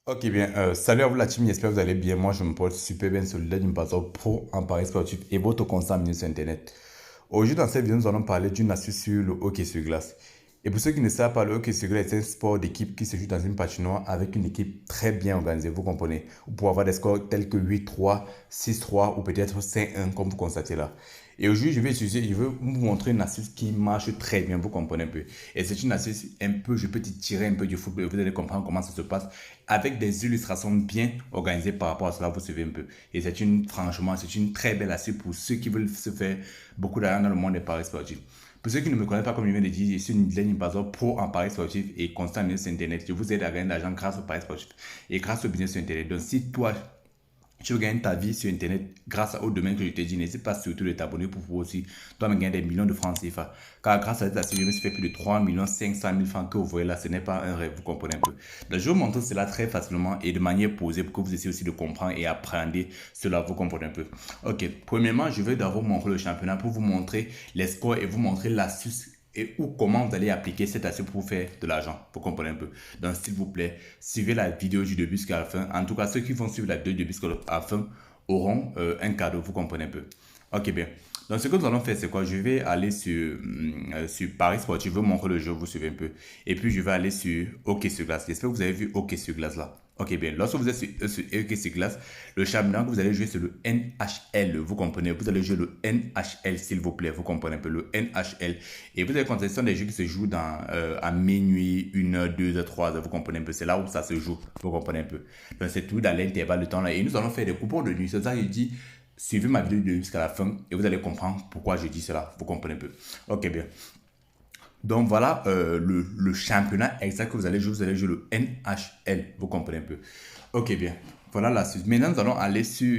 Ok, bien. Salut à vous la team, j'espère que vous allez bien. Moi, je me porte super bien sur le d'une plateforme pro en paris sportif et votre constant milieu sur Internet. Aujourd'hui, dans cette vidéo, nous allons parler d'une astuce sur le hockey sur glace. Et pour ceux qui ne savent pas, le hockey sur glace est un sport d'équipe qui se joue dans une patinoire avec une équipe très bien organisée, vous comprenez. Vous pouvez avoir des scores tels que 8-3, 6-3 ou peut-être 5-1 comme vous constatez là. Et aujourd'hui, je vais vous montrer une astuce qui marche très bien, vous comprenez un peu. Et c'est une astuce un peu, je peux tirer un peu du football, vous allez comprendre comment ça se passe avec des illustrations bien organisées par rapport à cela, vous suivez un peu. Et franchement, c'est une très belle astuce pour ceux qui veulent se faire beaucoup d'argent dans le monde des paris sportifs. Pour ceux qui ne me connaissent pas, comme je viens de dire, je suis une Dylan Bazor pro en paris sportif et constant business sur Internet. Je vous aide à gagner de l'argent grâce au paris sportif et grâce au business sur Internet. Donc, si toi, tu veux gagner ta vie sur Internet grâce au domaine que je t'ai dit, n'hésite pas surtout de t'abonner pour pouvoir aussi, toi, me gagner des millions de francs CFA. Car grâce à cette astuce, je me suis fait plus de 3 500 000 francs que vous voyez là. Ce n'est pas un rêve, vous comprenez un peu. Donc, je vous montre cela très facilement et de manière posée pour que vous essayez aussi de comprendre et apprendre cela, vous comprenez un peu. Ok, premièrement, je vais d'abord vous montrer le championnat pour vous montrer les scores et vous montrer l'astuce et ou comment vous allez appliquer cette astuce pour faire de l'argent. Vous comprenez un peu. Donc, s'il vous plaît, suivez la vidéo du début jusqu'à la fin. En tout cas, ceux qui vont suivre la vidéo du début jusqu'à la fin auront un cadeau. Vous comprenez un peu. Ok, bien. Donc, ce que nous allons faire, c'est quoi? Je vais aller sur Paris Sportif. Je vais vous montrer le jeu, vous suivez un peu. Et puis, je vais aller sur Hockey sur glace. J'espère que vous avez vu Hockey sur glace là. Ok, bien. Lorsque vous êtes sur Hockey sur glace, le championnat que vous allez jouer, c'est le NHL. Vous comprenez? Vous allez jouer le NHL, s'il vous plaît. Vous comprenez un peu le NHL. Et vous avez compris, ce sont des jeux qui se jouent à minuit, 1 heure, 2 heures, 3 heures. Vous comprenez un peu? C'est là où ça se joue. Vous comprenez un peu? Donc, c'est tout dans l'intervalle de temps là. Et nous allons faire des coupons de nuit. C'est ça que je dis. Suivez ma vidéo jusqu'à la fin et vous allez comprendre pourquoi je dis cela. Vous comprenez un peu. Ok, bien. Donc voilà le championnat exact que vous allez jouer. Vous allez jouer le NHL. Vous comprenez un peu. Ok, bien. Voilà l'astuce. Maintenant, nous allons aller sur.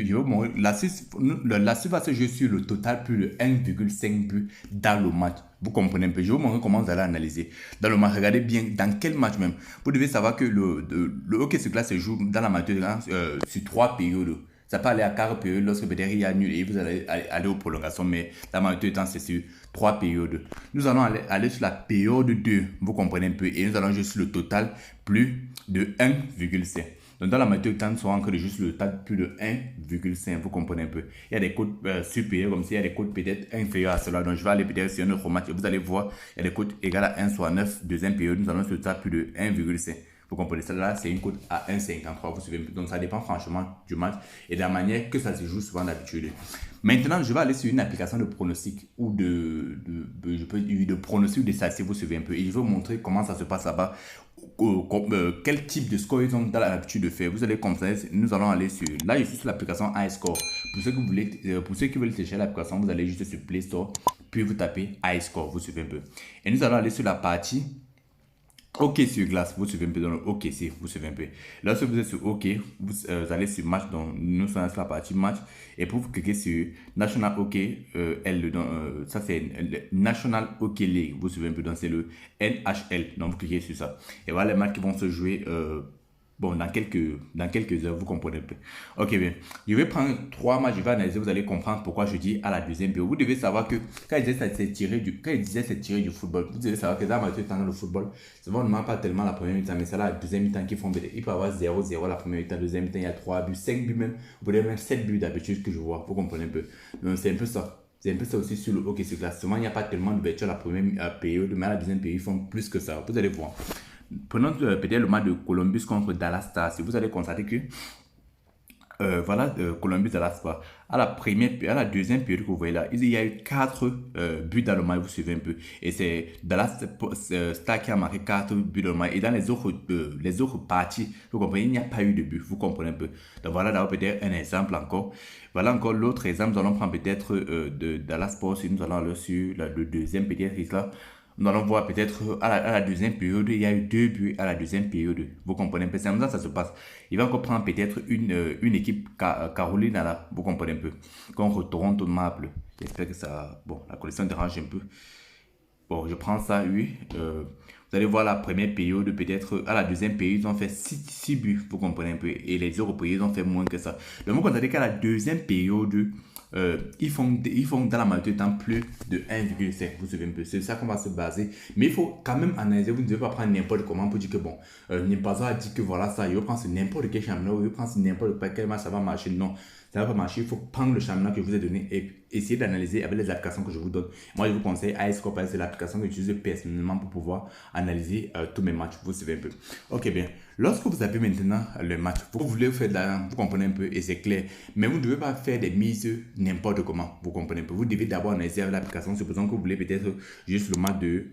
L'astuce va se jouer sur le total plus de 1,5 but dans le match. Vous comprenez un peu. Je vais vous montrer comment vous allez analyser. Dans le match, regardez bien dans quel match même. Vous devez savoir que le hockey sur glace se joue dans la matière sur 3 périodes. Ça peut aller à 4 périodes lorsque peut-être il y a nul et vous allez aller aux prolongations, mais la majorité du temps, c'est sur 3 périodes. Nous allons aller sur la période 2, vous comprenez un peu, et nous allons jouer sur le total plus de 1,5. Donc, dans la majorité du temps, nous serons encore juste le total plus de 1,5, vous comprenez un peu. Il y a des codes supérieurs comme ça, il y a des codes peut-être inférieurs à cela. Donc, je vais aller peut-être sur un autre match et vous allez voir, il y a des codes égales à 1 soit 9, deuxième période, nous allons sur le total plus de 1,5. Vous comprenez, celle-là, c'est une cote à 1,53. Vous suivez. Donc, ça dépend franchement du match et de la manière que ça se joue souvent d'habitude. Maintenant, je vais aller sur une application de pronostic ou de pronostic ou de statistiques, vous suivez un peu. Et je vais vous montrer comment ça se passe là-bas, quel type de score ils ont dans l'habitude de faire. Vous allez comme ça, nous allons aller sur, là je suis sur l'application iScore. Pour ceux qui veulent télécharger l'application, vous allez juste sur Play Store, puis vous tapez iScore, vous suivez un peu. Et nous allons aller sur la partie OK sur glace, vous suivez un peu dans le OK, si vous suivez un peu. Lorsque vous êtes sur OK, vous allez sur match, donc nous sommes sur la partie match. Et pour vous cliquer sur National OK, ça c'est le National OK League, vous suivez un peu, donc c'est le NHL. Donc vous cliquez sur ça. Et voilà les matchs qui vont se jouer bon, dans quelques heures, vous comprenez un peu. Ok, bien. Je vais prendre 3 matchs, je vais analyser, vous allez comprendre pourquoi je dis à la deuxième période. Vous devez savoir que quand ils disaient c'est tiré du football, vous devez savoir que dans le temps dans le football, souvent on ne demande pas tellement la première mi-temps, mais c'est la deuxième mi-temps qui font. Il peut y avoir 0-0 la première mi-temps, deuxième mi-temps, il y a 3 buts, 5 buts même, vous pouvez même 7 buts d'habitude que je vois, vous comprenez un peu. Donc c'est un peu ça. C'est un peu ça aussi sur le hockey sur glace. Souvent, il n'y a pas tellement d'ouverture la première période, mais à la deuxième période, ils font plus que ça. Vous allez voir. Prenons peut-être le match de Columbus contre Dallas Stars. Vous allez constater que voilà Columbus Dallas Stars. À la deuxième période que vous voyez là, il y a eu 4 buts dans le match. Vous suivez un peu. Et c'est Dallas Stars qui a marqué 4 buts dans le match. Et dans les autres parties, vous comprenez, il n'y a pas eu de but. Vous comprenez un peu. Donc voilà d'abord peut-être un exemple encore. Voilà encore l'autre exemple. Nous allons prendre peut-être de Dallas Sports. Nous allons aller sur le deuxième peut-être là. Nous allons voir peut-être à la deuxième période, il y a eu 2 buts à la deuxième période. Vous comprenez un peu, c'est comme ça se passe. Il va encore prendre peut-être une équipe Carolina là, vous comprenez un peu, contre Toronto Maple. J'espère que ça, bon, la connexion dérange un peu. Bon, je prends ça, oui. Vous allez voir la première période, peut-être à la deuxième période, ils ont fait 6 buts, vous comprenez un peu. Et les autres périodes, ils ont fait moins que ça. Donc, vous constatez qu'à la deuxième période, ils font dans la majorité du temps plus de 1,5. Vous savez un peu, c'est ça qu'on va se baser. Mais il faut quand même analyser. Vous ne devez pas prendre n'importe comment pour dire que bon, Nimpazo a dit que voilà ça, il va prendre n'importe quel championnat, il va prendre n'importe quel match, ça va marcher. Non, ça va pas marcher. Il faut prendre le championnat que je vous ai donné et essayer d'analyser avec les applications que je vous donne. Moi, je vous conseille iScope, c'est l'application que j'utilise personnellement pour pouvoir analyser tous mes matchs. Vous savez un peu. Ok, bien. Lorsque vous avez maintenant le match, vous voulez faire de l'argent, vous comprenez un peu et c'est clair. Mais vous ne devez pas faire des mises n'importe comment. Vous comprenez un peu. Vous devez d'abord analyser l'application. Supposons que vous voulez peut-être juste le match de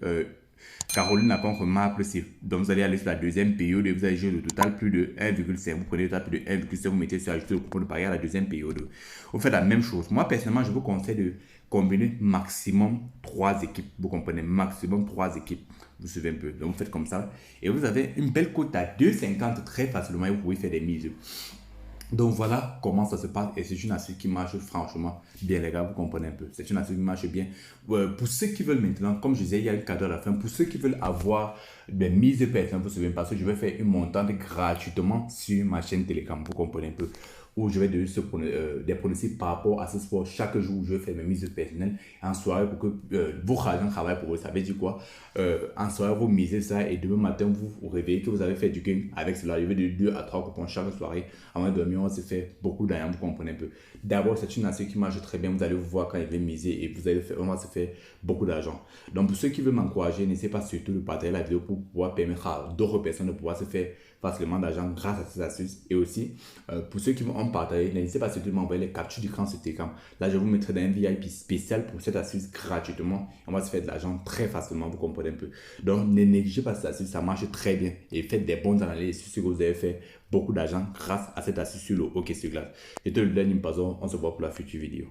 Caroline contre Marc aussi. Donc vous allez aller sur la deuxième période et vous allez jouer le total plus de 1,5. Vous prenez le total plus de 1,5, vous mettez sur ajouter le coupon de pari à la deuxième période. Vous faites la même chose. Moi personnellement, je vous conseille de combiner maximum 3 équipes. Vous comprenez, maximum 3 équipes. Vous suivez un peu. Donc vous faites comme ça. Et vous avez une belle cote à 2,50 très facilement et vous pouvez faire des mises. Donc voilà comment ça se passe et c'est une astuce qui marche franchement bien les gars, vous comprenez un peu. C'est une astuce qui marche bien. Pour ceux qui veulent maintenant, comme je disais, il y a un cadeau à la fin. Pour ceux qui veulent avoir des mises personnelles, vous savez parce que je vais faire une montante gratuitement sur ma chaîne Telegram, vous comprenez un peu. Où je vais donner des pronostics par rapport à ce sport. Chaque jour, je vais faire mes mises personnelles en soirée pour que vos agents travaillent pour eux. Ça veut dire quoi? En soirée, vous misez ça et demain matin, vous vous réveillez que vous avez fait du gain avec cela. Je vais de 2 à 3 coupons chaque soirée. Avant de dormir, on se fait beaucoup d'argent, vous comprenez un peu. D'abord, c'est une astuce qui marche très bien. Vous allez voir quand il va miser et vous allez faire, on va se faire beaucoup d'argent. Donc, pour ceux qui veulent m'encourager, n'hésitez pas surtout de partager la vidéo pour pouvoir permettre à d'autres personnes de pouvoir se faire facilement d'argent grâce à ces astuces. Et aussi, pour ceux qui vont en partager, n'hésitez pas surtout de m'envoyer les captures d'écran sur Telegram. Là, je vous mettrai dans un VIP spécial pour cette astuce gratuitement. On va se faire de l'argent très facilement, vous comprenez un peu. Donc, ne négligez pas cette astuce, ça marche très bien. Et faites des bonnes analyses sur ce que vous avez fait beaucoup d'argent grâce à cette astuce sur le hockey sur glace. Et tout le dernier, on se voit pour la future vidéo.